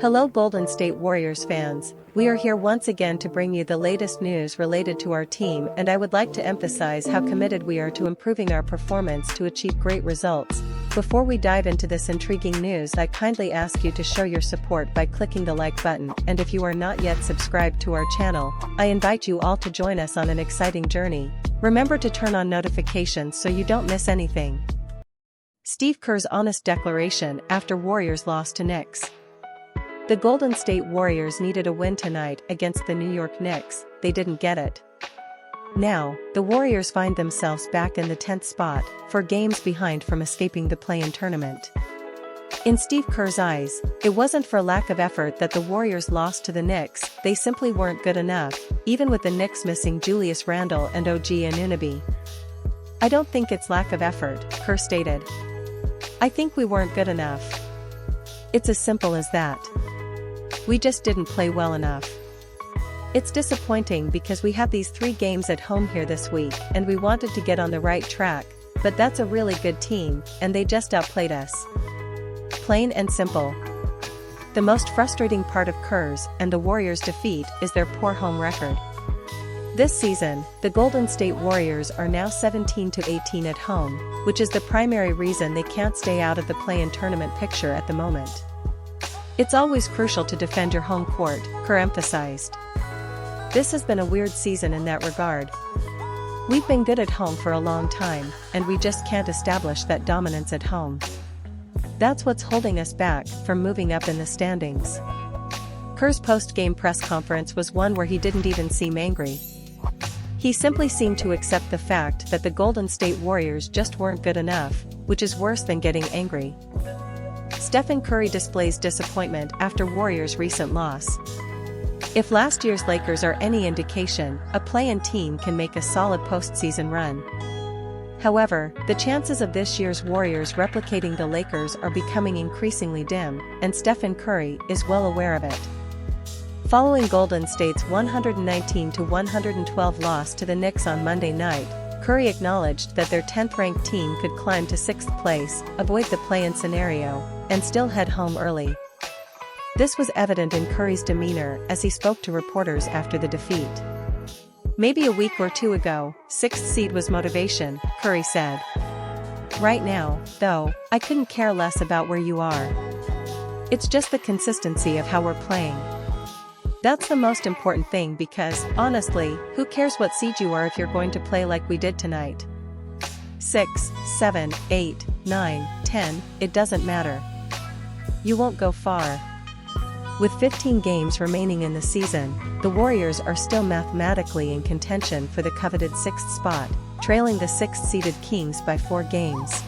Hello Golden State Warriors fans, we are here once again to bring you the latest news related to our team, and I would like to emphasize how committed we are to improving our performance to achieve great results. Before we dive into this intriguing news, I kindly ask you to show your support by clicking the like button, and if you are not yet subscribed to our channel, I invite you all to join us on an exciting journey. Remember to turn on notifications so you don't miss anything. Steve Kerr's honest declaration after Warriors loss to Knicks. The Golden State Warriors needed a win tonight against the New York Knicks. They didn't get it. Now, the Warriors find themselves back in the 10th spot, 4 games behind from escaping the play-in tournament. In Steve Kerr's eyes, it wasn't for lack of effort that the Warriors lost to the Knicks, they simply weren't good enough, even with the Knicks missing Julius Randle and OG Anunoby. "I don't think it's lack of effort," Kerr stated. "I think we weren't good enough. It's as simple as that. We just didn't play well enough. It's disappointing because we have these 3 games at home here this week and we wanted to get on the right track, but that's a really good team, and they just outplayed us. Plain and simple." The most frustrating part of Kerr's and the Warriors' defeat is their poor home record. This season, the Golden State Warriors are now 17-18 at home, which is the primary reason they can't stay out of the play-in tournament picture at the moment. "It's always crucial to defend your home court," Kerr emphasized. "This has been a weird season in that regard. We've been good at home for a long time, and we just can't establish that dominance at home. That's what's holding us back from moving up in the standings." Kerr's post-game press conference was one where he didn't even seem angry. He simply seemed to accept the fact that the Golden State Warriors just weren't good enough, which is worse than getting angry. Stephen Curry displays disappointment after Warriors' recent loss. "If last year's Lakers are any indication, a play-in team can make a solid postseason run. However, the chances of this year's Warriors replicating the Lakers are becoming increasingly dim, and Stephen Curry is well aware of it." Following Golden State's 119-112 loss to the Knicks on Monday night, Curry acknowledged that their 10th-ranked team could climb to 6th place, avoid the play-in scenario, and still head home early. This was evident in Curry's demeanor as he spoke to reporters after the defeat. "Maybe a week or 2 ago, 6th seed was motivation," Curry said. "Right now, though, I couldn't care less about where you are. It's just the consistency of how we're playing. That's the most important thing because, honestly, who cares what seed you are if you're going to play like we did tonight? 6, 7, 8, 9, 10, it doesn't matter. You won't go far." With 15 games remaining in the season, the Warriors are still mathematically in contention for the coveted 6th spot, trailing the 6th-seeded Kings by 4 games.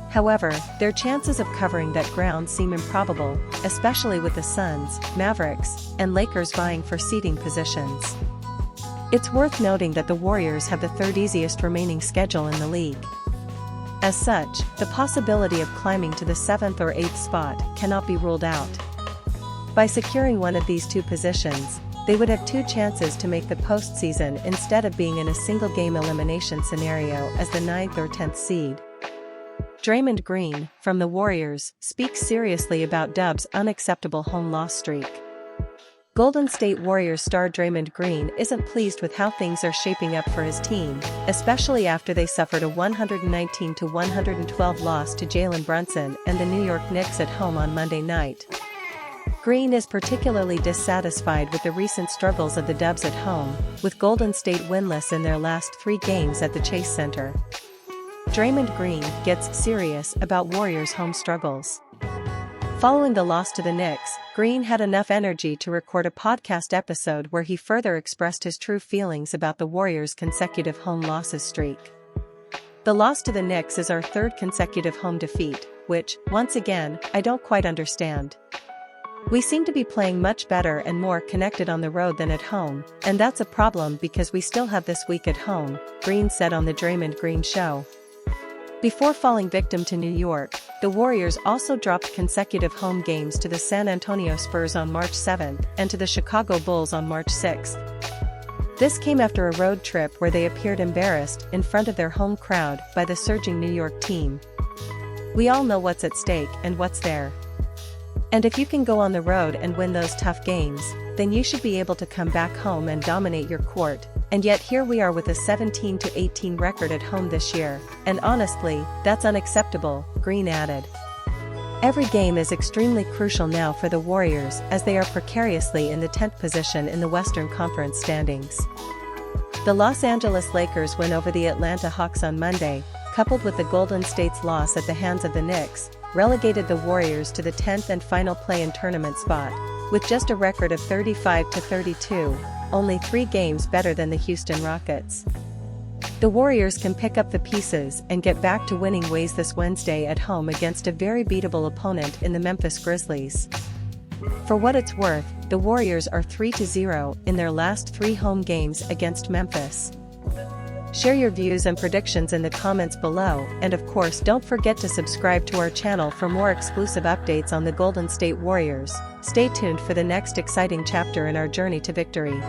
However, their chances of covering that ground seem improbable, especially with the Suns, Mavericks, and Lakers vying for seeding positions. It's worth noting that the Warriors have the 3rd easiest remaining schedule in the league. As such, the possibility of climbing to the 7th or 8th spot cannot be ruled out. By securing one of these 2 positions, they would have 2 chances to make the postseason instead of being in a single-game elimination scenario as the 9th or 10th seed. Draymond Green, from the Warriors, speaks seriously about Dub's unacceptable home loss streak. Golden State Warriors star Draymond Green isn't pleased with how things are shaping up for his team, especially after they suffered a 119-112 loss to Jalen Brunson and the New York Knicks at home on Monday night. Green is particularly dissatisfied with the recent struggles of the Dubs at home, with Golden State winless in their last 3 games at the Chase Center. Draymond Green gets serious about Warriors' home struggles. Following the loss to the Knicks, Green had enough energy to record a podcast episode where he further expressed his true feelings about the Warriors' consecutive home losses streak. "The loss to the Knicks is our 3rd consecutive home defeat, which, once again, I don't quite understand. We seem to be playing much better and more connected on the road than at home, and that's a problem because we still have this week at home," Green said on the Draymond Green Show. Before falling victim to New York, the Warriors also dropped consecutive home games to the San Antonio Spurs on March 7 and to the Chicago Bulls on March 6. This came after a road trip where they appeared embarrassed in front of their home crowd by the surging New York team. "We all know what's at stake and what's there. And if you can go on the road and win those tough games, then you should be able to come back home and dominate your court. And yet here we are with a 17-18 record at home this year, and honestly, that's unacceptable, Green added. Every game is extremely crucial now for the Warriors as they are precariously in the 10th position in the Western Conference standings. The Los Angeles Lakers win over the Atlanta Hawks on Monday, coupled with the Golden State's loss at the hands of the Knicks, relegated the Warriors to the 10th and final play-in tournament spot, with just a record of 35-32, only 3 games better than the Houston Rockets. The Warriors can pick up the pieces and get back to winning ways this Wednesday at home against a very beatable opponent in the Memphis Grizzlies. For what it's worth, the Warriors are 3-0 in their last 3 home games against Memphis. Share your views and predictions in the comments below, and of course don't forget to subscribe to our channel for more exclusive updates on the Golden State Warriors. Stay tuned for the next exciting chapter in our journey to victory.